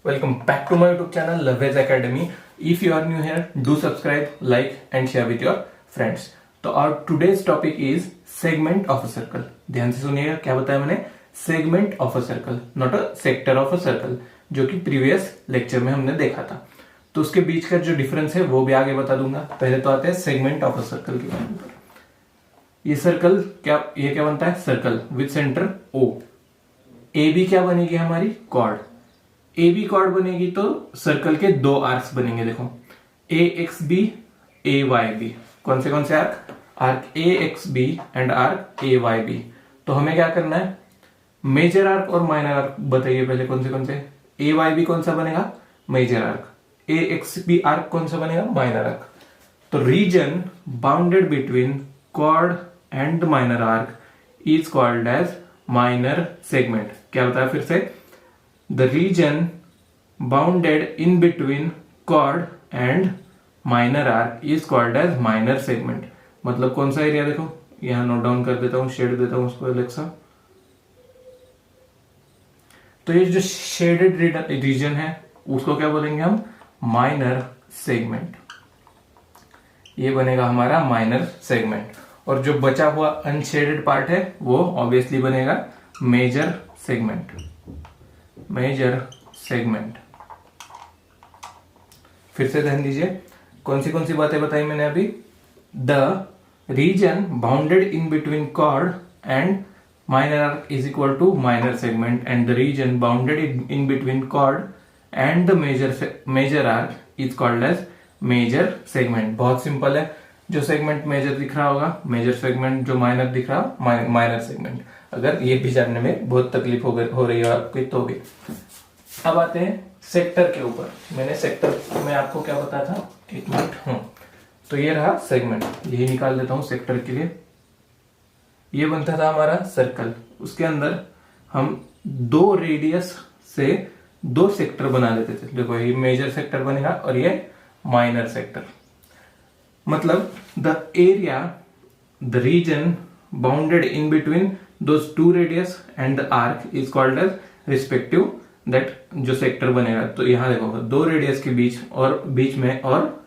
Welcome back to my YouTube channel Loveways Academy. If you are new here, do subscribe, like and share with your friends. तो our today's topic is segment of a circle. ध्यान से सुनिएगा, क्या बताया मैंने? Segment of a circle, not a sector of a circle, जो कि previous lecture में हमने देखा था. तो उसके बीच का जो डिफरेंस है वो भी आगे बता दूंगा. पहले तो आते हैं सेगमेंट ऑफ अ सर्कल के बारे में. ये सर्कल ये क्या बनता है? Circle with centre O. A B क्या बनेगी हमारी? कॉर्ड. ए बी कॉर्ड बनेगी तो सर्कल के दो आर्क्स बनेंगे. देखो A X B, A Y B. कौन से arc? Arc A X B and arc A Y B. तो हमें क्या करना है? मेजर आर्क और माइनर आर्क बताइए पहले कौन से? ए वाई बी कौन सा बनेगा? Major arc. A X B arc कौन सा बनेगा? Minor arc. तो region bounded between chord and minor arc is called as minor segment. क्या बताया फिर से? The region bounded in between chord and minor arc is called as minor segment. मतलब कौन सा एरिया? देखो यहां नोट डाउन कर देता हूं, शेड देता हूं उसको अलग सा. तो ये जो शेडेड रीजन है उसको क्या बोलेंगे हम? Minor segment. ये बनेगा हमारा माइनर सेगमेंट. और जो बचा हुआ अनशेडेड पार्ट है वो ऑब्वियसली बनेगा मेजर सेगमेंट. Major segment. फिर से ध्यान दीजिए, कौन सी बातें बताई मैंने अभी? The region bounded in between chord and minor arc is equal to minor segment and the region bounded in between chord and the major arc is called as major segment. बहुत सिंपल है. जो segment major दिख रहा होगा major segment, जो minor दिख रहा minor segment. अगर ये भी जानने में बहुत तकलीफ हो रही है आपकी तो भी. अब आते हैं सेक्टर के ऊपर. मैंने सेक्टर में आपको क्या बताया था? एक मिनट. तो ये रहा सेगमेंट. यही निकाल देता हूं सेक्टर के लिए. ये बनता था हमारा सर्कल. उसके अंदर हम दो रेडियस से दो सेक्टर बना लेते थे. देखो ये मेजर सेक्टर बनेगा और ये माइनर सेक्टर. मतलब the area, the region bounded in between those two radius and the arc is called as respective that जो सेक्टर बनेगा. तो यहां देखो दो रेडियस के बीच में और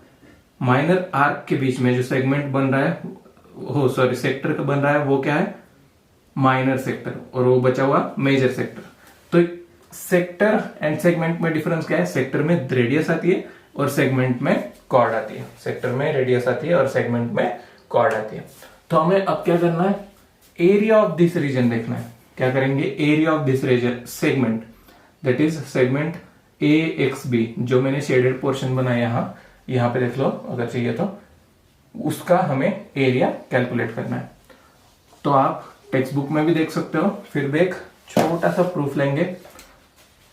माइनर आर्क के बीच में जो सेगमेंट बन रहा है, सेक्टर का बन रहा है वो क्या है? Minor sector. और वो बचा हुआ मेजर सेक्टर. तो सेक्टर एंड सेगमेंट में डिफरेंस क्या है? सेक्टर में रेडियस आती है और सेगमेंट में कॉर्ड आती है. सेक्टर में रेडियस आती है और सेगमेंट में कॉर्ड आती है. तो हमें अब क्या करना है? एरिया ऑफ दिस रीजन देखना है. क्या करेंगे? Area of this region segment, that is segment A X B, जो मैंने शेडेड पोर्शन बनाया यहां पे देख लो अगर चाहिए तो. उसका हमें एरिया कैलकुलेट करना है. तो आप टेक्स्ट बुक में भी देख सकते हो. फिर भी एक छोटा सा प्रूफ लेंगे.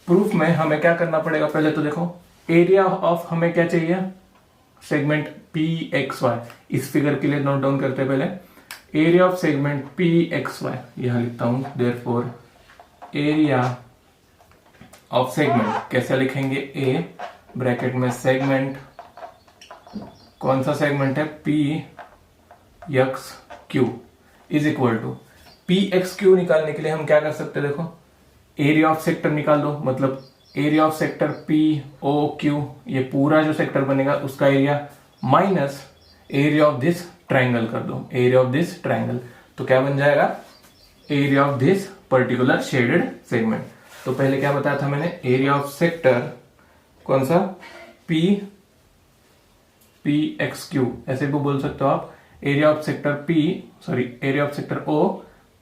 प्रूफ में हमें क्या करना पड़ेगा? पहले तो देखो एरिया ऑफ हमें क्या चाहिए? Segment P X Y. इस फिगर के लिए नोट डाउन करते हैं पहले. Area of segment P X Y यहां लिखता हूं. देयरफॉर एरिया ऑफ सेगमेंट कैसे लिखेंगे? ए ब्रैकेट में सेगमेंट. कौन सा सेगमेंट है? P X Q is equal to P X Q. निकालने के लिए हम क्या कर सकते हैं? देखो एरिया ऑफ सेक्टर निकाल दो. मतलब area of sector P O Q, ये पूरा जो सेक्टर बनेगा उसका area minus area of this triangle कर दो. Area of this triangle. तो क्या बन जाएगा? Area of this particular shaded segment. तो पहले क्या बताया था मैंने? एरिया ऑफ सेक्टर कौन सा? पी एक्स क्यू ऐसे भी बोल सकते हो आप. Area of sector area of sector O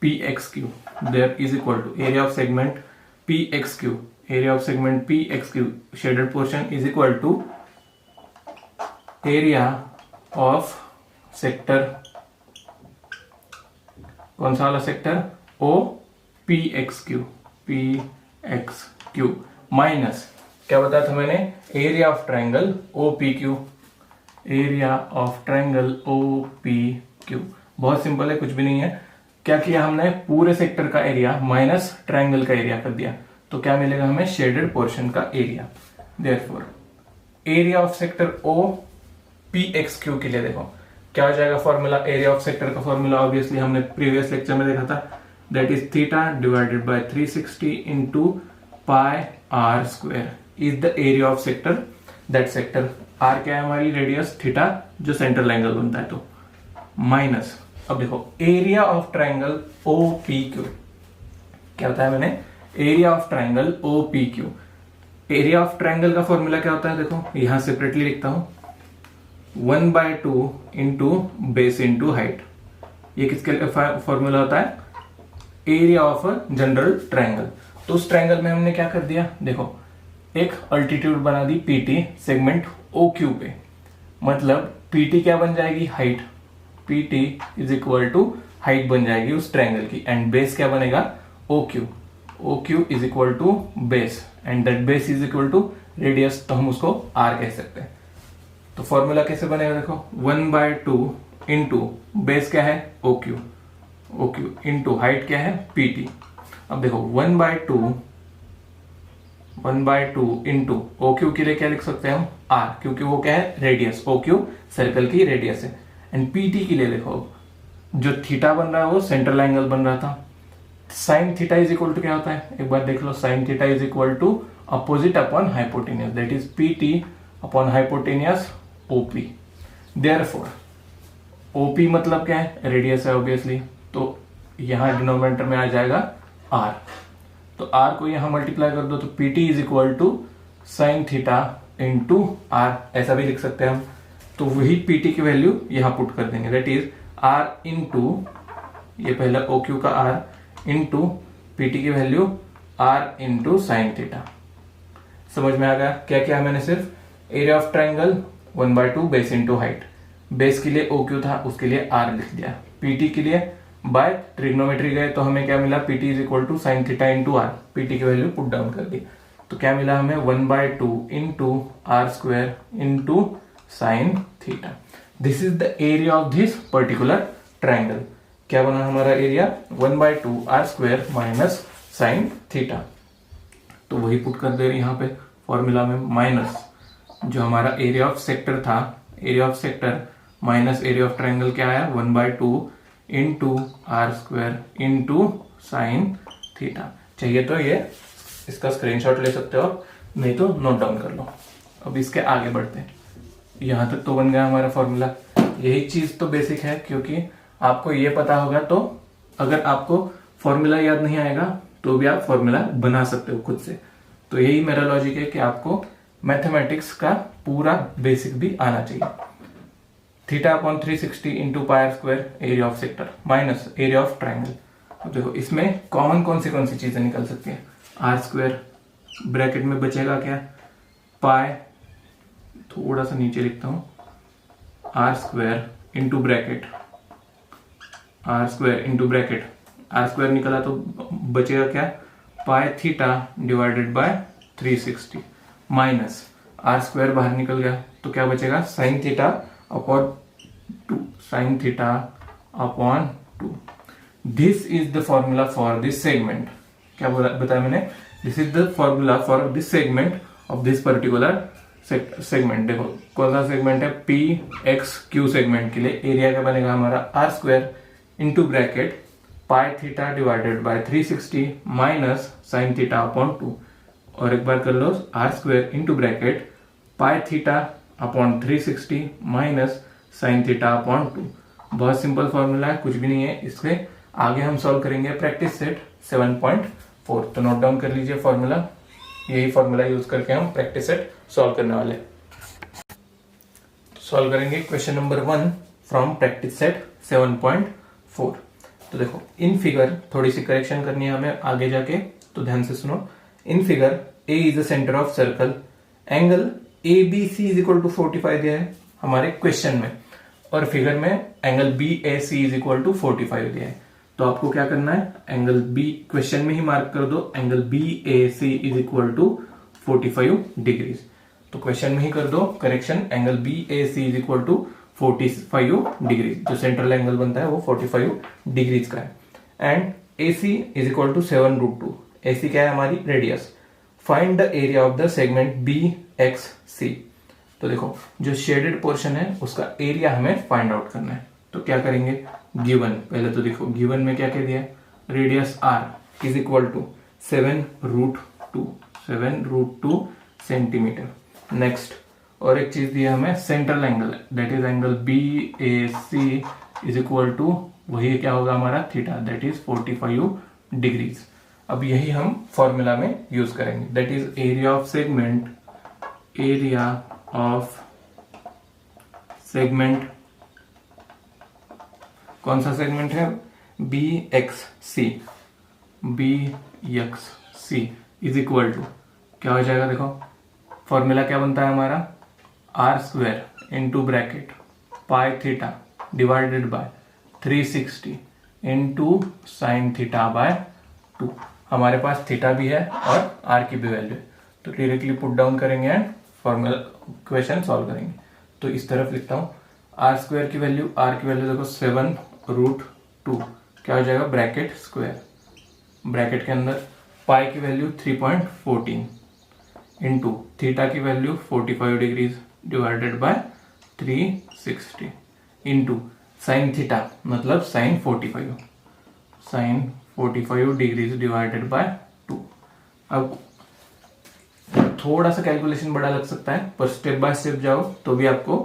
P X Q there is equal to area of segment P X Q. Area of segment P X Q shaded portion is equal to area of sector कौन सा वाला sector? O P X Q minus क्या बताया था मैंने? Area of triangle O P Q. Area of triangle O P Q. बहुत simple है, कुछ भी नहीं है. क्या किया हमने? पूरे सेक्टर का एरिया माइनस ट्राइंगल का एरिया कर दिया. तो क्या मिलेगा हमें? शेडेड पोर्शन का area. Therefore area of sector O P X Q के लिए देखो क्या हो जाएगा फॉर्मूला? एरिया ऑफ सेक्टर का फॉर्मूला ऑब्वियसली हमने प्रीवियस लेक्चर में देखा था. That is theta divided by 360 into pi are square. Is the area of sector that sector. R क्या है हमारी रेडियस, थीटा जो सेंट्रल एंगल बनता है, तो माइनस, अब देखो area of triangle O P Q क्या होता है, मैंने area of triangle O P Q, area of triangle का फॉर्मूला क्या होता है, देखो यहां सेपरेटली लिखता हूं, 1/2 इंटू बेस इंटू हाइट। ये किसके फॉर्मूला होता है, area of a general triangle. तो उस ट्राइंगल में हमने क्या कर दिया, देखो एक अल्टीट्यूड बना दी पीटी सेगमेंट ओ क्यू पे, मतलब पीटी क्या बन जाएगी, height, PT is equal to height बन जाएगी उस ट्राइंगल की, एंड बेस क्या बनेगा, O Q is equal to base, and that base is equal to radius, तो हम उसको आर कह सकते हैं। तो फॉर्मूला कैसे बनेगा, देखो 1/2 इंटू बेस क्या है, ओ क्यू इंटू हाइट क्या है, पीटी। अब देखो 1/2 इंटू ओ क्यू के लिए क्या लिख सकते हैं हम, आर, क्योंकि वो क्या है, रेडियस, ओ क्यू सर्कल की रेडियस है, एंड पीटी के लिए देखो जो थीटा बन रहा है वो सेंट्रल एंगल बन रहा था, sine theta is equal to क्या होता है, एक बार देख लो, sine theta is equal to opposite upon hypotenuse, that is PT upon hypotenuse OP. Therefore OP मतलब क्या है, रेडियस है ऑब्वियसली, तो यहां डिनोमिनेटर में आ जाएगा आर, तो आर को यहां मल्टीप्लाई कर दो, तो PT is equal to sine theta into r, ऐसा भी लिख सकते हैं हम। तो वही पीटी की वैल्यू यहां पुट कर देंगे, दैट इज आर इंटू, ये पहला ओ क्यू का आर इंटू पीटी की value r into sine theta. समझ में आ गया क्या क्या, मैंने सिर्फ area of triangle 1/2 base into height, base के लिए ओ क्यू था उसके लिए आर लिख दिया, पीटी के लिए बाय ट्रिग्नोमेट्री गए तो हमें क्या मिला, PT is equal to sine theta into r, PT की वैल्यू पुट डाउन कर दी, तो क्या मिला हमें 1/2 into r square into sine theta. This is the area of this particular triangle. क्या बना हमारा area, 1/2 r square minus sine theta, तो वही पुट कर दे रहे यहाँ पे फॉर्मूला में, माइनस जो हमारा एरिया ऑफ सेक्टर था, area of sector minus area of triangle क्या आया, 1/2 into r square into sine theta. चाहिए तो ये इसका स्क्रीनशॉट ले सकते हो, नहीं तो नोट डाउन कर लो। अब इसके आगे बढ़ते हैं, यहां तक तो बन गया हमारा फॉर्मूला। यही चीज तो बेसिक है, क्योंकि आपको ये पता होगा, तो अगर आपको फॉर्मूला याद नहीं आएगा तो भी आप फॉर्मूला बना सकते हो खुद से। तो यही मेरा लॉजिक है कि आपको मैथमेटिक्स का पूरा बेसिक भी आना चाहिए। Theta upon 360 into pi square area of sector minus area of triangle. अब देखो इसमें कॉमन कौन सी चीजें निकल सकती है, आर स्क्वायर, ब्रैकेट में बचेगा क्या, पाई, थोड़ा सा नीचे लिखता हूं, are square into bracket, R square into bracket, R square निकला तो बचेगा क्या, pi theta divided by 360 minus R square बाहर निकल गया तो क्या बचेगा, sine theta upon 2, sine theta upon 2। This is the formula for this segment. क्या बताया मैंने, this is the formula for this segment of this particular segment. देखो कौन सा सेगमेंट है, पी एक्स क्यू सेगमेंट के लिए एरिया क्या बनेगा हमारा, R square into bracket pi theta divided by 360 minus sine theta upon 2, और एक बार कर लो, R square into bracket pi theta upon 360 minus sine theta upon 2। बहुत सिंपल फॉर्मूला है, कुछ भी नहीं है। इसके आगे हम सॉल्व करेंगे प्रैक्टिस सेट 7.4, तो नोट डाउन कर लीजिए फॉर्मूला, यही फॉर्मूला यूज करके हम प्रैक्टिस सेट सॉल्व करने वाले। सॉल्व करेंगे question number 1 from practice set 7.4। तो देखो इन फिगर, थोड़ी सी करेक्शन करनी है हमें आगे जाके, तो ध्यान से सुनो। In figure A is the centre of circle, angle A B C is equal to 45 दिया है हमारे क्वेश्चन में, और फिगर में angle B A C is equal to 45 दिया है। तो आपको क्या करना है, एंगल बी क्वेश्चन में ही मार्क कर दो, angle B A C is equal to 45 degrees. तो क्वेश्चन में ही कर दो correction, angle B A C is equal to 45 degrees, जो सेंट्रल एंगल बनता है वो 45 डिग्रीज का है। And A C is equal to 7√2, A C क्या है हमारी radius. Find the area of the segment B X C. तो देखो जो शेडेड पोर्शन है उसका एरिया हमें फाइंड आउट करना है, तो क्या करेंगे, गिवन, पहले तो देखो गिवन में क्या कह दिया, radius r is equal to 7√2 centimetre. Next और एक चीज दी है हमें, central angle, that is angle BAC is equal to, वही क्या होगा हमारा थीटा, दैट इज 45 डिग्रीज। अब यही हम फॉर्मूला में यूज करेंगे, that is area of segment, area of segment, कौन सा सेगमेंट है, BXC इज इक्वल टू क्या हो जाएगा, देखो फॉर्मूला क्या बनता है हमारा, R² into bracket pi theta divided by 360 into sine theta by 2। हमारे पास थीटा भी है और R की भी वैल्यू है, तो डायरेक्टली पुट डाउन करेंगे एंड फॉर्मूला क्वेश्चन सॉल्व करेंगे। तो इस तरफ लिखता हूं, R² की वैल्यू, R की वैल्यू देखो 7√2, क्या हो जाएगा ब्रैकेट स्क्वायर, ब्रैकेट के अंदर पाई की वैल्यू 3.14 इंटू थीटा की value 45 degrees divided by 360 into sine theta मतलब साइन 45 डिग्रीज डिवाइडेड बाय 2। अब थोड़ा सा कैलकुलेशन बड़ा लग सकता है, पर स्टेप बाय स्टेप जाओ तो भी आपको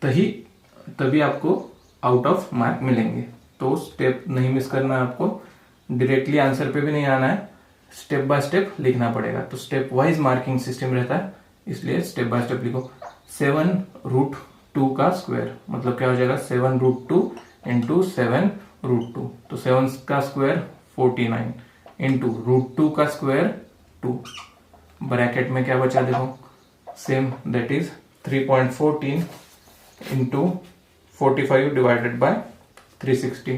तभी आपको आउट ऑफ मार्क मिलेंगे। तो स्टेप नहीं मिस करना है आपको, डायरेक्टली आंसर पे भी नहीं आना है, स्टेप बाय स्टेप लिखना पड़ेगा। तो स्टेप वाइज मार्किंग सिस्टम रहता है, इसलिए स्टेप बाय स्टेप लिखो। 7√2 का स्क्वायर मतलब क्या हो जाएगा, 7√2 इंटू 7√2, तो 7 का स्क्वायर 49 इंटू √2 का स्क्वायर 2, ब्रैकेट में क्या बचा देखो same, that is 3.14 into 45 divided by 360,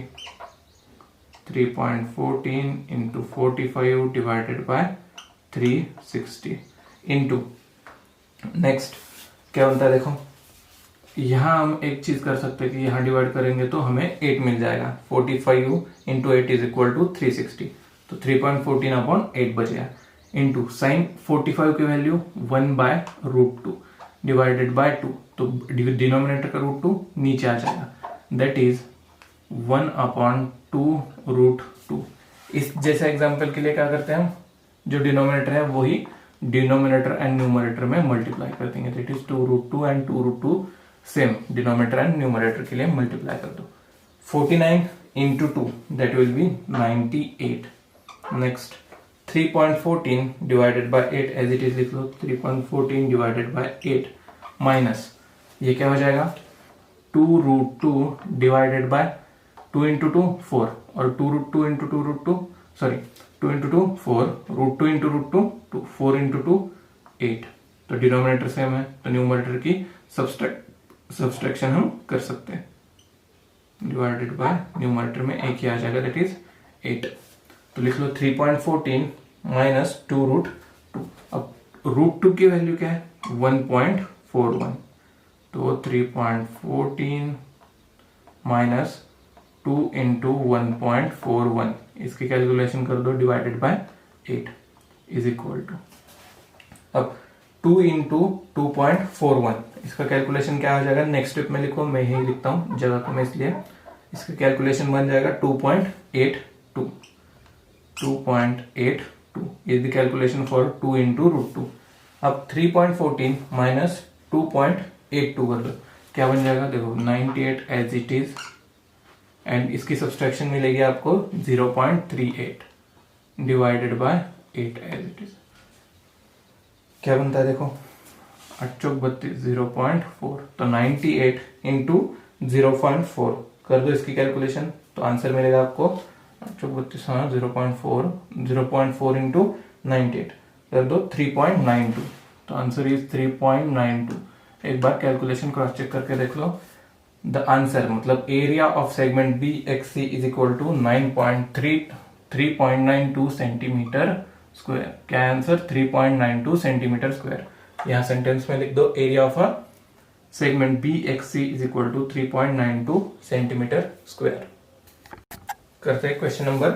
3.14 into 45 divided by 360 into, next क्या बनता है देखो, यहां हम एक चीज कर सकते हैं कि यहां डिवाइड करेंगे तो हमें 8 मिल जाएगा, 45 इंटू 8 इज इक्वल टू 360, तो 3.14 अपॉन 8 बचेगा इंटू साइन 45 की वैल्यू 1/√2 डिवाइडेड बाय 2, तो डिनोमिनेटर का √2 नीचे आ जाएगा, दैट इज 1/2√2। इस जैसे एग्जांपल के लिए क्या करते हैं हम, जो डिनोमिनेटर है वही डिनोमिनेटर एंड न्यूमरेटर में मल्टीप्लाई कर देंगे, that is 2√2 and 2√2 same, denominator and numerator के लिए मल्टीप्लाई कर दो। 49 into 2 that will be 98। Next 3.14 divided by 8 as it is लिख लो, 3.14 डिवाइडेड बाय 8 माइनस ये क्या हो जाएगा 2√2 डिवाइडेड बाय 2 इंटू 2 4 और 2√2 into 2√2 sorry 2 into 2 4, √2 into √2 4 into 2 8, तो डिनोमिनेटर सेम है तो न्यूमरेटर की सब्सट्रैक्शन हम कर सकते हैं, डिवाइडेड बाय न्यूमरेटर में एक ही आ जाएगा दैट इज 8। तो लिख लो 3.14 माइनस 2√2, अब √2 की वैल्यू क्या है 1.41, तो 3.14 माइनस 2 इंटू 1.41, इसकी कैलकुलेशन कर दो divided by 8 is equal to, अब 2 इंटू 2.41, इसका कैलकुलेशन क्या हो जाएगा, नेक्स्ट स्टेप में लिखो, मैं यही लिखता हूं जगह को मैं, इसलिए इसका कैलकुलेशन बन जाएगा 2.82 is the calculation for 2 into √2। अब 3.14 माइनस 2.82 कर दो, क्या बन जाएगा देखो 98 एज इट इज, एंड इसकी सब्सट्रैक्शन मिलेगी आपको 0.38 divided by 8 as it is, क्या बनता है देखो 8 32 0.4, तो 98 इंटू 0.4 कर दो इसकी कैलकुलेशन, तो आंसर मिलेगा आपको 32 हाँ 0.4 इंटू 98 कर दो 3.92, तो आंसर इज 3.92। एक बार कैलकुलेशन क्रॉस चेक करके देख लो, द आंसर मतलब area of segment BXC is equal to 3.92 centimetre square. क्या आंसर 3.92 सेंटीमीटर स्क्वायर। यहां सेंटेंस में लिख दो area of a segment BXC is equal to 3.92 centimetre square. करते हैं question number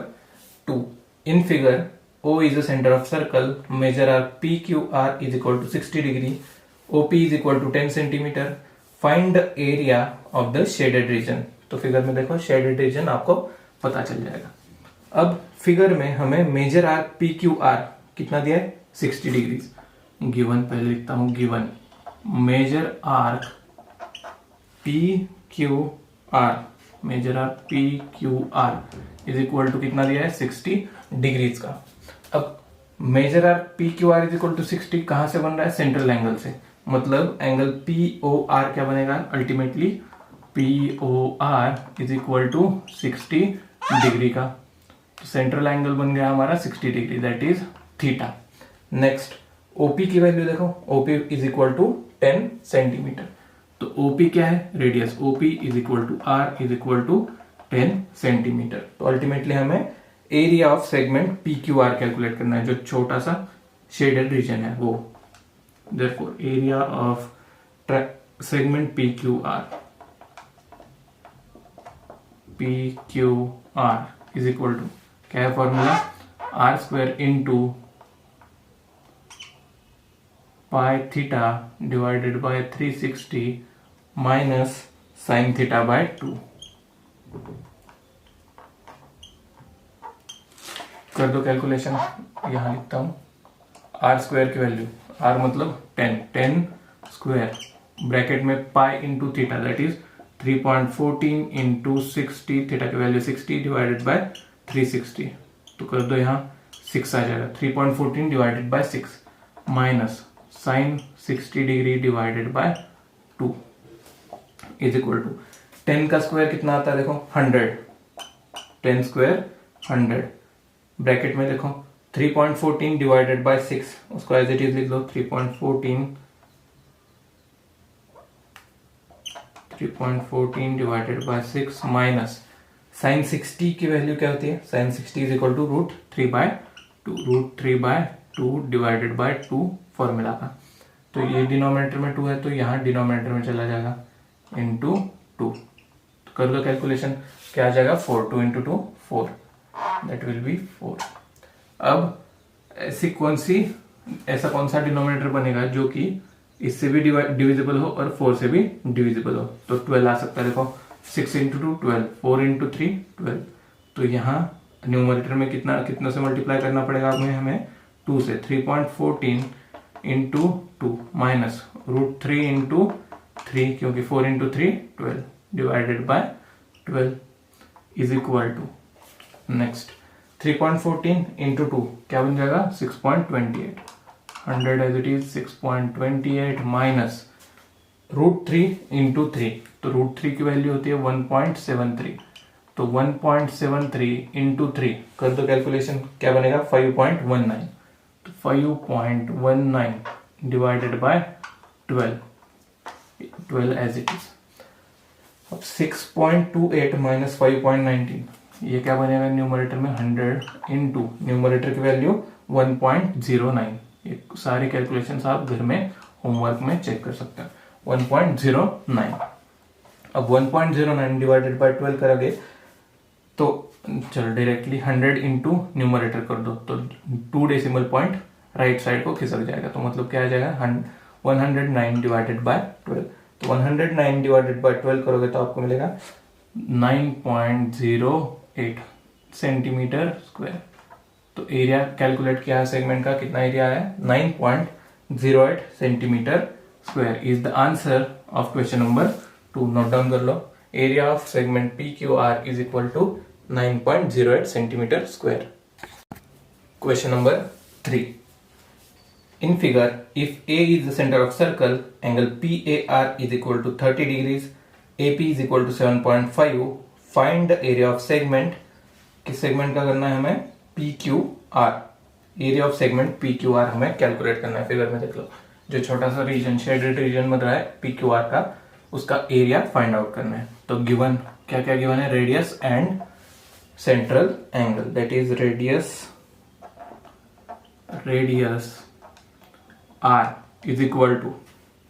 2। In figure O is the center of circle, measure arc PQR is equal to 60 degree, OP is equal to 10 centimeter, find the area of the shaded region। तो figure में देखो shaded region आपको पता चल जाएगा। अब figure में हमें मेजर आर्क PQR कितना दिया है 60 डिग्री, गिवन पहले लिखता हूं, given major arc P Q R, major arc P Q R is equal to कितना दिया है 60 डिग्रीज का। अब major arc P Q R is equal to 60 कहां से बन रहा है, सेंट्रल एंगल से, मतलब एंगल पी ओ आर क्या बनेगा ultimately, P O R is equal to 60 degree का। तो सेंट्रल एंगल बन गया हमारा 60 degree, that is theta. Next OP की वैल्यू देखो, OP is equal to 10 centimetre. तो ओपी क्या है, radius, OP is equal to r is equal to 10 centimetre. तो अल्टीमेटली हमें area of segment P Q R calculate करना है, जो छोटा सा शेडेड रीजन है वो। Therefore area of segment P Q R is equal to क्या है formula, are square into pi theta divided by 360 minus sine theta by 2। कर दो कैलकुलेशन, यहां लिखता हूं आर स्क्वायर की वैल्यू, आर मतलब 10 स्क्वायर ब्रैकेट में pi into theta that is 3.14 into 60, थीटा की वैल्यू 60 डिवाइडेड बाय 360। तो कर दो यहाँ 6 आ जाएगा, 3.14 divided by 6 minus sine 60 degree divided by 2 is equal to 10 का स्क्वायर कितना आता है देखो 100, 10 स्क्वायर 100 ब्रैकेट में देखो 3.14 डिवाइडेड बाय 6, उसको एज इट इज लिख लो 3.14 डिवाइडेड बाय 6 माइनस साइन 60 की वैल्यू क्या होती है, sine 60 is equal to √3/2 divided by 2 formula का। तो ये डिनोमिनेटर में 2 है तो यहाँ डिनोमिनेटर में चला जाएगा इंटू 2। तो कर दो कैलकुलेशन, क्या आ जाएगा 4, 2 इंटू 2 4, दैट विल बी 4। अब ऐसा कौन सा डिनोमिनेटर बनेगा जो कि इससे भी डिविजिबल हो और 4 से भी डिविजिबल हो। तो 12 आ सकता है, देखो 6 इंटू 2 12, 4 इंटू 3 12। तो यहाँ न्यूमरेटर में कितना से मल्टीप्लाई करना पड़ेगा हमें 2 से, 3.14 इंटू 2 माइनस √3 इंटू 3, क्योंकि 4 into 3 12 divided by 12 is equal to next 3.14 into 2 क्या बन जाएगा 6.28, 100 as it is 6.28 minus √3 into 3, तो √3 की वैल्यू होती है 1.73, तो 1.73 इंटू 3 कर दो कैलकुलेशन, क्या बनेगा 5.19, तो 5.19 divided by 12 as it is. अब 6.28 माइनस 5.19 ये क्या बनेगा न्यूमरेटर में 100 इंटू न्यूमरेटर की वैल्यू 1.09। ये सारे कैलकुलेशंस आप घर में होमवर्क में चेक कर सकते हैं, 1.09। अब 1.09 डिवाइडेड बाय 12 करोगे तो चलो डायरेक्टली 100 इंटू न्यूमरेटर कर दो, तो 2 डेसिमल पॉइंट राइट साइड को खिसक जाएगा, तो मतलब क्या आ जाएगा 109 डिवाइडेड बाय 12। तो 109 डिवाइडेड बाय 12 करोगे तो आपको मिलेगा 9.08 सेंटीमीटर स्क्वायर। तो एरिया कैलकुलेट किया है सेगमेंट का, कितना एरिया है 9.08 centimetre square is the answer of question number 2। Note down कर लो, area of segment P Q R is equal to 9.08 centimetre square. Question number 3, in figure if A is the center of circle, angle PAR is equal to 30 degrees, AP is equal to 7.5, find the area of segment। किस segment का करना है हमें PQR, area of segment PQR हमें calculate करना है। Figure में देख लो, जो छोटा सा रीजन शेडेड रीजन बन रहा है PQR का, उसका एरिया फाइंड आउट करना है। तो गिवन क्या क्या गिवन है, radius and central angle, that is radius R is equal to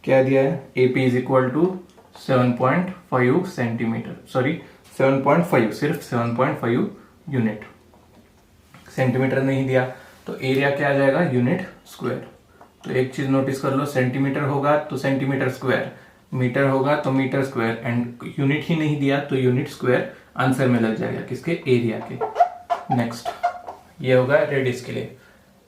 क्या दिया है, AP is equal to 7.5 centimetre, sorry 7.5, सिर्फ 7.5 यूनिट, सेंटीमीटर नहीं दिया। तो एरिया क्या आ जाएगा यूनिट स्क्वायर। तो एक चीज नोटिस कर लो, सेंटीमीटर होगा तो सेंटीमीटर स्क्वायर, मीटर होगा तो मीटर स्क्वायर, एंड यूनिट ही नहीं दिया तो यूनिट स्क्वायर आंसर में लग जाएगा, किसके, एरिया के। नेक्स्ट ये होगा रेडियस के लिए।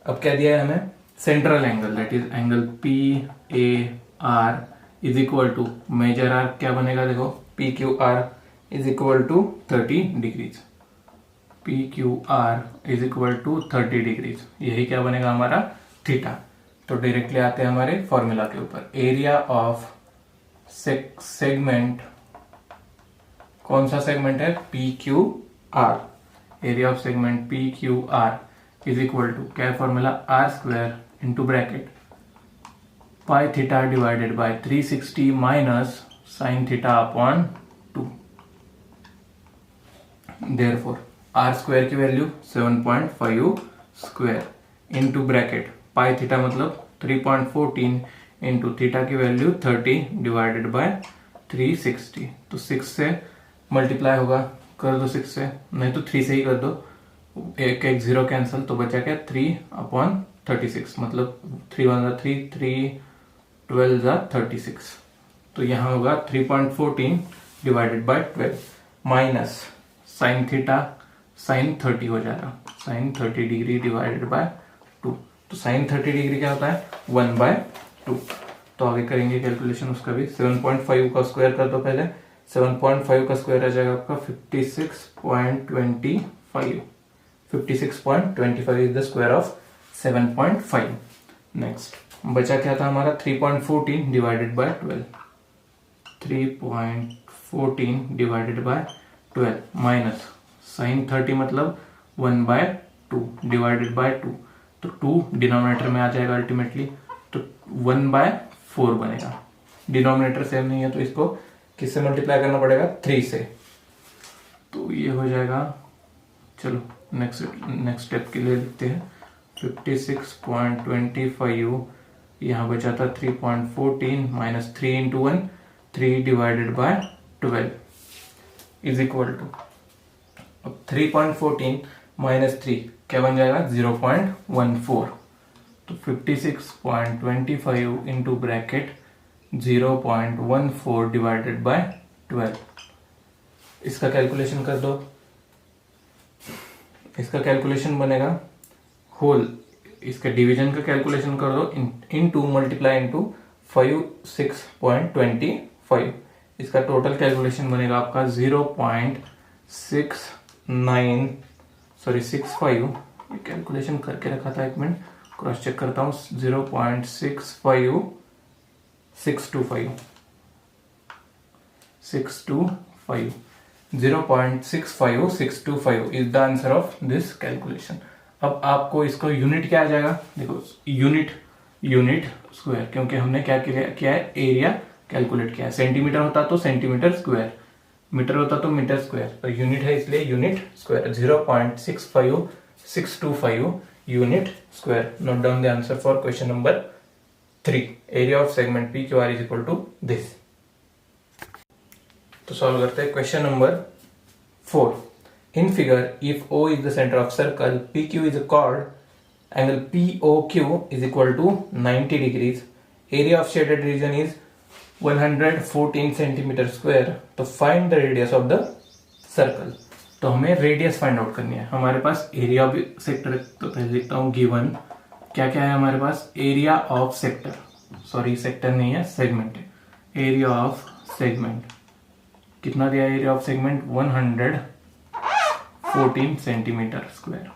अब क्या दिया है हमें central angle that is angle P A R is equal to major R क्या बनेगा, देखो P Q R is equal to 30 degrees, P Q R is equal to 30 degrees, यही क्या बनेगा हमारा थीटा। तो डायरेक्टली आते हैं हमारे फॉर्मूला के ऊपर, एरिया ऑफ सेगमेंट, कौन सा सेगमेंट है, P Q R, area of segment P Q R is equal to क्या है formula, are square into bracket pi theta divided by 360 minus sine theta upon 2। Therefore R square की value 7.5 square into bracket pi theta मतलब 3.14 into theta की value 30 divided by 360, तो 6 से multiply होगा, कर दो 6 से, नहीं तो 3 से ही कर दो, एक एक जीरो कैंसिल, तो बचा क्या 3/36, मतलब 3 1 3 3 12 36, तो यहाँ होगा 3.14 divided by 12 minus sine theta, sine 30 हो जाएगा, साइन 30 डिग्री डिवाइडेड बाय 2, तो साइन 30 डिग्री क्या होता है 1/2। तो आगे करेंगे कैलकुलेशन उसका भी, 7.5 का स्क्वायर कर दो पहले, 7.5 का स्क्वायर आ जाएगा आपका 56.25, 56.25 is the square of 7.5। Next बचा क्या था हमारा 3.14 divided by 12, 3.14 divided by 12 minus sine 30 मतलब 1/2 डिवाइडेड बाय 2, तो 2 डिनोमिनेटर में आ जाएगा अल्टीमेटली, तो 1/4 बनेगा, डिनोमिनेटर सेम नहीं है तो इसको किससे मल्टीप्लाई करना पड़ेगा 3 से, तो ये हो जाएगा, चलो नेक्स्ट स्टेप के लिए लिखते हैं 56.25, यहाँ बचा था 3.14 minus 3 into 1 3 divided by 12 is equal to, अब 3.14 माइनस 3 क्या बन जाएगा 0.14, तो 56.25 इंटू ब्रैकेट 0.14 डिवाइडेड बाय 12, इसका कैलकुलेशन कर दो, इसका कैलकुलेशन बनेगा होल, इसका डिवीजन का कैलकुलेशन कर दो, इनटू मल्टीप्लाई इनटू 56.25, इसका टोटल कैलकुलेशन बनेगा आपका 0.65, ये कैलकुलेशन करके रखा था, एक मिनट क्रॉस चेक करता हूँ, 0.625 0.65625 is the answer of this calculation. अब आपको इसको यूनिट क्या आ जाएगा, देखो यूनिट स्क्वायर, क्योंकि हमने क्या किया है एरिया कैलकुलेट किया है, सेंटीमीटर होता तो सेंटीमीटर स्क्वायर, मीटर होता तो मीटर स्क्वायर, पर यूनिट है इसलिए unit square, 0.65625 unit square. Note down the answer for question number 3, area of segment P Q R is equal to this. तो सॉल्व करते हैं question number 4। In figure if O is the centre of circle, PQ is a chord, angle POQ is equal to 90 degrees, area of shaded region is 114 centimetre square, तो find the radius of the circle. तो हमें radius find out करनी है, हमारे पास area of sector, तो पहले लिखता हूं गिवन क्या क्या है हमारे पास, area of sector, sorry sector नहीं है सेगमेंट है, एरिया ऑफ सेगमेंट कितना दिया, area of segment 114 centimetre square,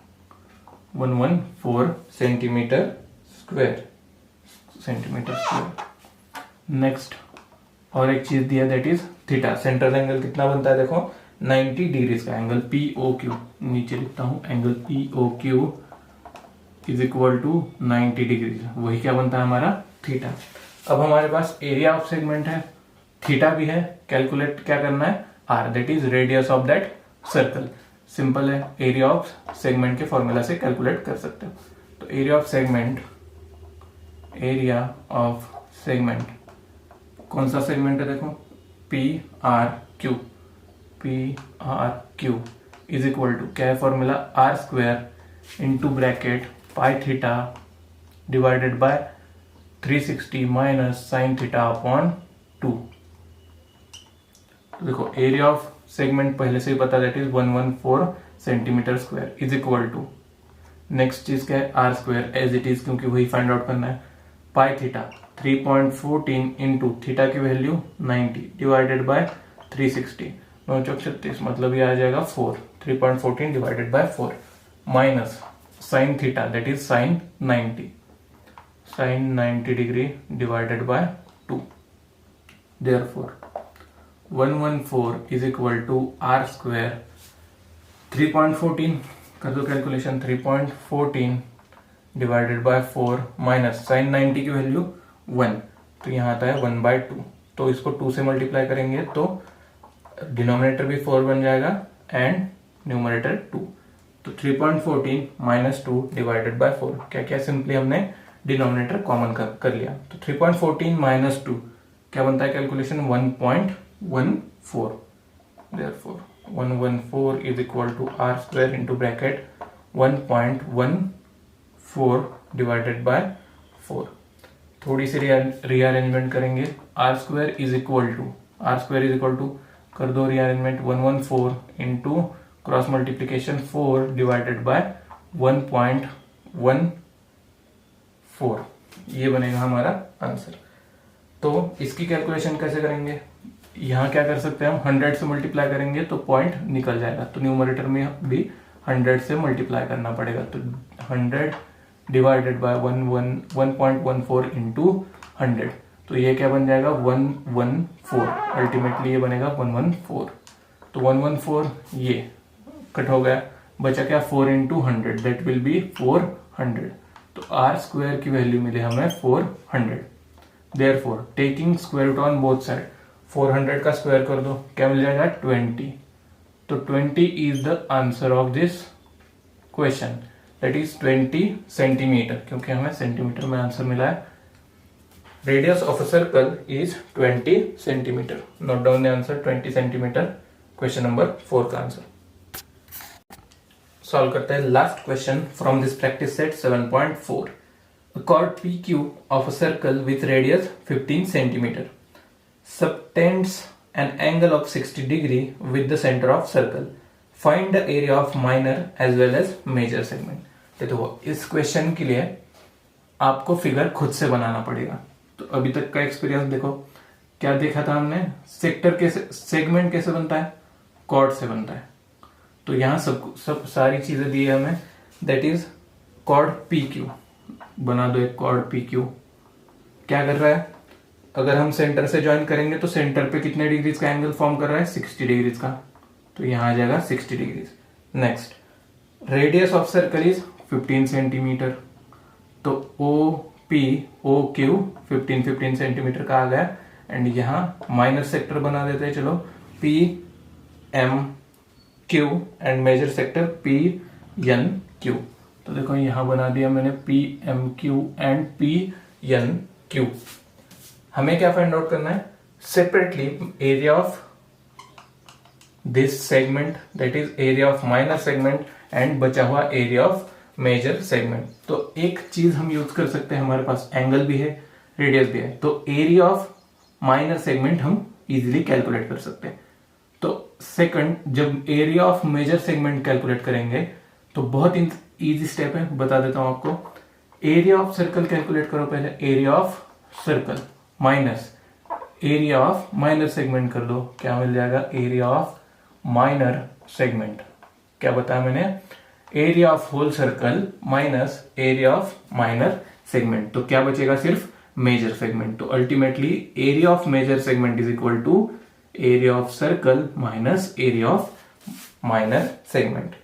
114 centimetre square. Next और एक चीज दिया that is theta, central angle कितना बनता है देखो 90 डिग्रीज का, एंगल POQ, नीचे लिखता हूं angle POQ is equal to 90 degrees, वही क्या बनता है हमारा थीटा। अब हमारे पास एरिया ऑफ सेगमेंट है, थीटा भी है, कैलकुलेट क्या करना है R, that is radius of that circle, simple है, एरिया ऑफ सेगमेंट के फॉर्मूला से कैलकुलेट कर सकते हो। तो एरिया ऑफ सेगमेंट कौन सा सेगमेंट है देखो PRQ इज इक्वल टू क्या है formula, R square into bracket pi theta divided by 360 minus sine theta upon 2। तो देखो एरिया ऑफ सेगमेंट पहले से ही पता, that is 114 centimetre square is equal to next चीज क्या है, R square as it is, क्योंकि वही फाइंड आउट करना है। पाई थीटा 3.14 इंटू थीटा की वैल्यू 90 डिवाइडेड बाय 360, 9 चौक 36, मतलब ये आ जाएगा 4, 3.14 divided by 4 minus sine theta that is sine 90, sine 90 degree divided by 2, therefore 114 is equal to R square 3.14 कर दो calculation, 3.14 divided by 4 minus sine 90 की वैल्यू 1, तो यहाँ आता है 1/2, तो इसको 2 से मल्टीप्लाई करेंगे तो डिनोमिनेटर भी 4 बन जाएगा एंड न्यूमरेटर 2, तो 3.14 माइनस 2 डिवाइडेड बाय 4, क्या क्या सिंपली हमने डिनोमिनेटर कॉमन कर लिया, तो 3.14 माइनस 2 क्या बनता है calculation 1.14, therefore 114 is equal to r square into bracket 1.14 divided by 4। थोड़ी सी रीअरेंजमेंट करेंगे, r square is equal to कर दो rearrangement 114 into cross multiplication 4 divided by 1.14, ये बनेगा हमारा आंसर। तो इसकी कैलकुलेशन कैसे करेंगे, यहाँ क्या कर सकते हैं हम 100 से मल्टीप्लाई करेंगे तो पॉइंट निकल जाएगा, तो न्यूमरेटर में भी 100 से मल्टीप्लाई करना पड़ेगा, तो 100 डिवाइडेड बाय 1.14 इंटू 100, तो ये क्या बन जाएगा 114, अल्टीमेटली ये बनेगा 114, तो 114 ये कट हो गया, बचा क्या 4 इंटू 100 दैट विल बी 400, तो आर स्क्वायर की वैल्यू मिले हमें 400, therefore taking square root on both side 400 का स्क्वायर कर दो, क्या मिल जाएगा 20, तो 20 is the answer of this question, that is 20 centimetre, क्योंकि हमें सेंटीमीटर में आंसर मिला है। Radius of a circle is 20 centimetre, note down the answer 20 centimetre, question number 4 का आंसर। सॉल्व करते हैं last question from this practice set 7.4। A chord PQ of a circle with radius 15 centimeter subtends an angle of 60 degree with the center of circle. Find the area of minor as well as major segment. देखो इस question के लिए आपको figure खुद से बनाना पड़ेगा। तो अभी तक का एक्सपीरियंस देखो, क्या देखा था हमने, सेक्टर कैसे, सेगमेंट कैसे बनता है, कॉर्ड से बनता है। तो यहाँ सब सारी चीजें दी है हमें, दैट इज कॉर्ड PQ, बना दो एक कॉर्ड PQ। क्या कर रहा है, अगर हम सेंटर से ज्वाइन करेंगे तो सेंटर पे कितने डिग्रीज का एंगल फॉर्म कर रहा है 60 डिग्रीज का, तो यहां आ जाएगा 60 degrees. Next radius of circle is 15 centimetre, तो OQ 15 सेंटीमीटर का आ गया, एंड यहाँ माइनर सेक्टर बना देते हैं, चलो PMQ and major sector PNQ। तो देखो यहां बना दिया मैंने PMQ एंड PNQ। हमें क्या फाइंड आउट करना है, separately area of this segment that is area of minor segment and बचा हुआ एरिया ऑफ मेजर सेगमेंट। तो एक चीज हम यूज कर सकते हैं, हमारे पास एंगल भी है रेडियस भी है, तो एरिया ऑफ माइनर सेगमेंट हम इजीली कैलकुलेट कर सकते हैं। तो सेकंड, जब area of major segment calculate करेंगे तो बहुत इजी स्टेप है, बता देता हूं आपको। एरिया ऑफ सर्कल कैलकुलेट करो पहले, area of circle minus area of minor segment कर दो, क्या मिल जाएगा एरिया ऑफ माइनर सेगमेंट। क्या बताया मैंने, area of whole circle minus area of minor segment, तो क्या बचेगा सिर्फ मेजर सेगमेंट। तो ultimately area of major segment is equal to area of circle minus area of minor segment.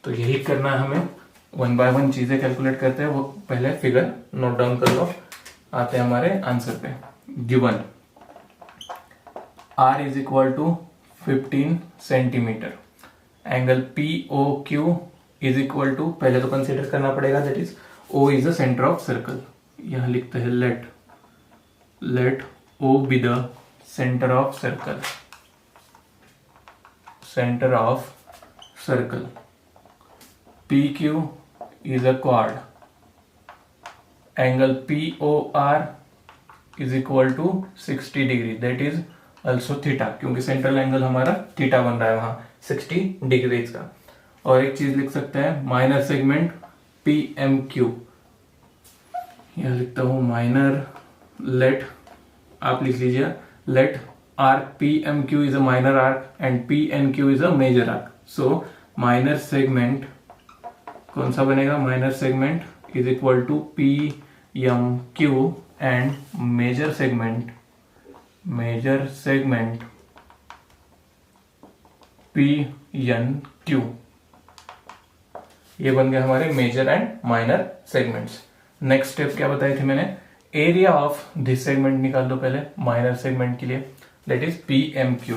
तो यही करना है हमें, 1 बाय 1 चीजें कैलकुलेट करते हैं, वो पहले फिगर नोट डाउन कर लो। आते हैं हमारे आंसर पे, given R is equal to 15 centimetre, angle POQ is equal to, पहले तो कंसीडर करना पड़ेगा that is O is the centre of circle, यहां लिखते हैं let O be the centre of circle, centre of circle. PQ is a chord, angle POR is equal to 60 degree, that is also theta, क्योंकि central angle हमारा theta बन रहा है वहां 60 degrees का। और एक चीज लिख सकते हैं, minor segment P M Q, यहां लिखता हूं माइनर, लेट, आप लिख लीजिए let arc P M Q is a minor arc and P N Q is a major arc. So minor segment कौन सा बनेगा, minor segment is equal to P M Q and major segment P N Q. ये बन गया हमारे major and minor segments. Next step क्या बताई थी मैंने, एरिया ऑफ दिस सेगमेंट निकाल दो पहले माइनर सेगमेंट के लिए, that is P M Q.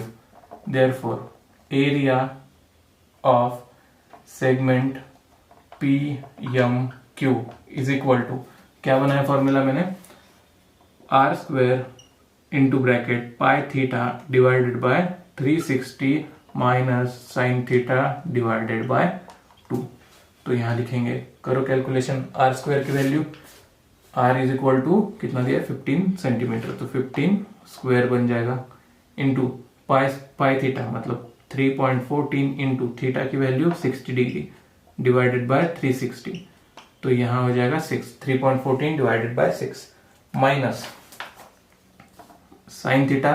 Therefore area of segment P M Q is equal to, क्या बनाया फॉर्मूला मैंने, R square into bracket pi theta divided by 360 minus sine theta divided by 2. तो यहां लिखेंगे, करो calculation, R square की value, R is equal to कितना दिया 15 सेंटीमीटर, तो 15 स्क्वायर बन जाएगा इंटू पाई थीटा मतलब 3.14 इंटू थीटा की वैल्यू 60 डिग्री डिवाइडेड बाय 360, तो यहां हो जाएगा 6, 3.14 divided by 6 minus sine theta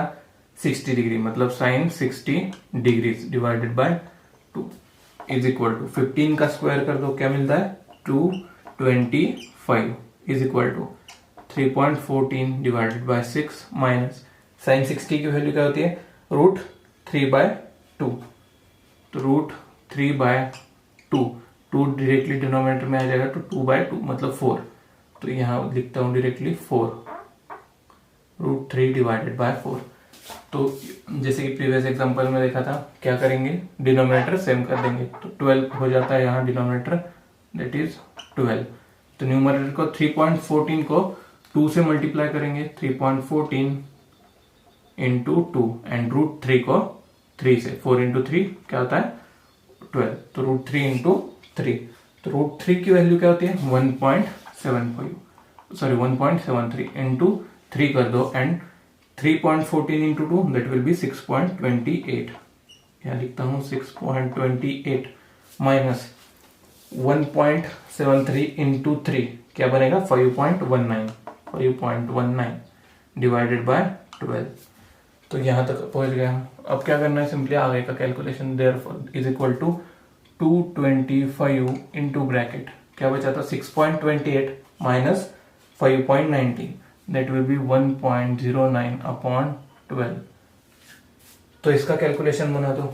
60 degree मतलब sine 60 degree divided by 2 is equal to 15 का स्क्वायर कर दो, क्या मिलता है 225 is equal to 3.14 divided by 6 minus sine 60 की वैल्यू क्या होती है √3/2, तो √3/2, 2 डायरेक्टली डिनोमिनेटर में आ जाएगा तो 2/2 मतलब 4, तो यहां लिखता हूं डायरेक्टली 4 √3 डिवाइडेड बाय 4. तो जैसे कि प्रीवियस एग्जांपल में देखा था, क्या करेंगे डिनोमिनेटर सेम कर देंगे, तो 12 हो जाता है यहाँ डिनोमिनेटर, दैट इज 12. तो न्यूमरेटर को 3.14 को 2 से मल्टीप्लाई करेंगे, 3.14 इंटू 2 एंड √3 को 3 से, 4 इंटू 3 क्या होता है 12, तो √3 इंटू 3, तो √3 की वैल्यू क्या होती है 1.73 इंटू 3 कर दो and 3.14 into 2 that will B 6.28, यहाँ लिखता हूं 6.28 माइनस 1.73 इंटू 3 क्या बनेगा 5.19 डिवाइडेड बाय 12. तो यहां तक पहुंच गया. अब क्या करना है, सिंपली आगे का calculation, therefore is equal to 225 into bracket क्या बचा था 6.28 minus 5.19 that will be 1.09 upon 12. तो इसका कैलकुलेशन बना दो,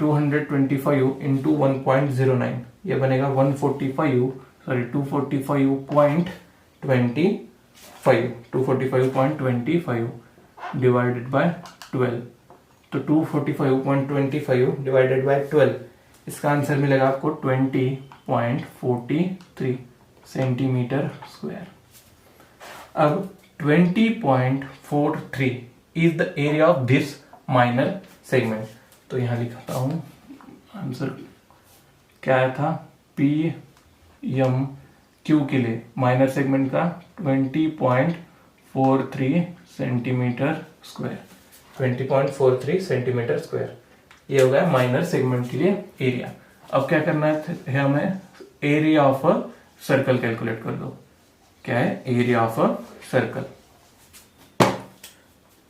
225 इंटू 1.09 ये बनेगा 245.25 डिवाइडेड बाय 12. तो 245.25 डिवाइडेड बाय 12, इसका आंसर मिलेगा आपको 20.43 सेंटीमीटर स्क्वायर. अब 20.43 is the area of this minor segment. तो यहां लिखता हूं आंसर क्या आया था, पी एम क्यू के लिए माइनर सेगमेंट का 20.43 सेंटीमीटर स्क्वायर, 20.43 सेंटीमीटर स्क्वायर, ये हो गया माइनर सेगमेंट के लिए एरिया. अब क्या करना है हमें, area of a circle calculate कर दो. क्या है area of a circle,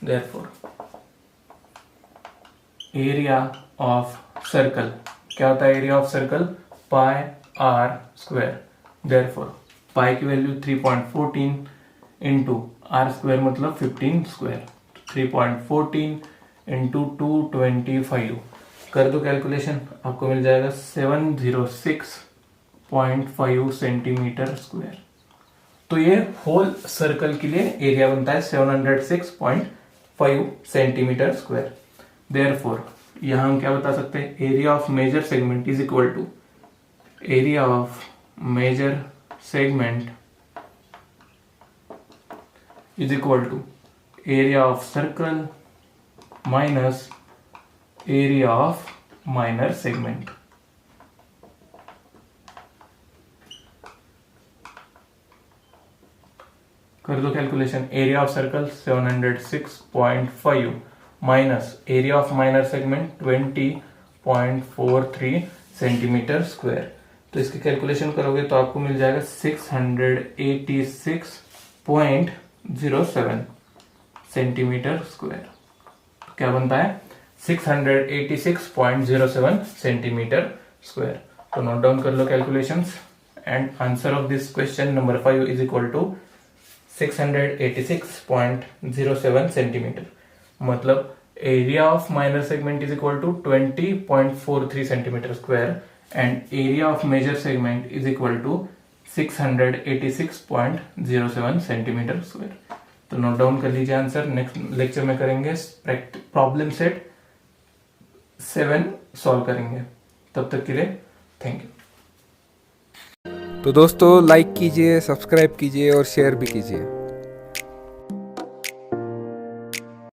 therefore area of circle क्या होता है, area of circle pi are square. Therefore pi की वैल्यू 3.14 इंटू आर स्क्वायर मतलब 15 स्क्वायर, 3.14 इंटू 225 कर दो कैलकुलेशन, आपको मिल जाएगा 706.5 सेंटीमीटर स्क्वायर. तो ये होल सर्कल के लिए एरिया बनता है 706.5 सेंटीमीटर स्क्वायर. देयरफॉर यहां हम क्या बता सकते हैं, area of major segment is equal to area of major segment is equal to area of circle minus area of minor segment. कर दो calculation, area of circle 706.5 minus area of minor segment 20.43 centimetre square. तो तो इसकी calculation करोगे तो आपको मिल जाएगा 686.07 centimetre square. क्या बनता है? 686.07 सेंटीमीटर स्क्वायर। तो नोट डाउन कर लो calculations and answer of this question number 5 is equal to 686.07 centimetre. मतलब area of minor segment is equal to 20.43 centimetre square and area of major segment is equal to 686.07 centimetre square. तो note down कर लीजिए answer. Next lecture में करेंगे problem set 7 solve करेंगे। तब तक के लिए थैंक यू। तो दोस्तों लाइक कीजिए, सब्सक्राइब कीजिए और शेयर भी कीजिए।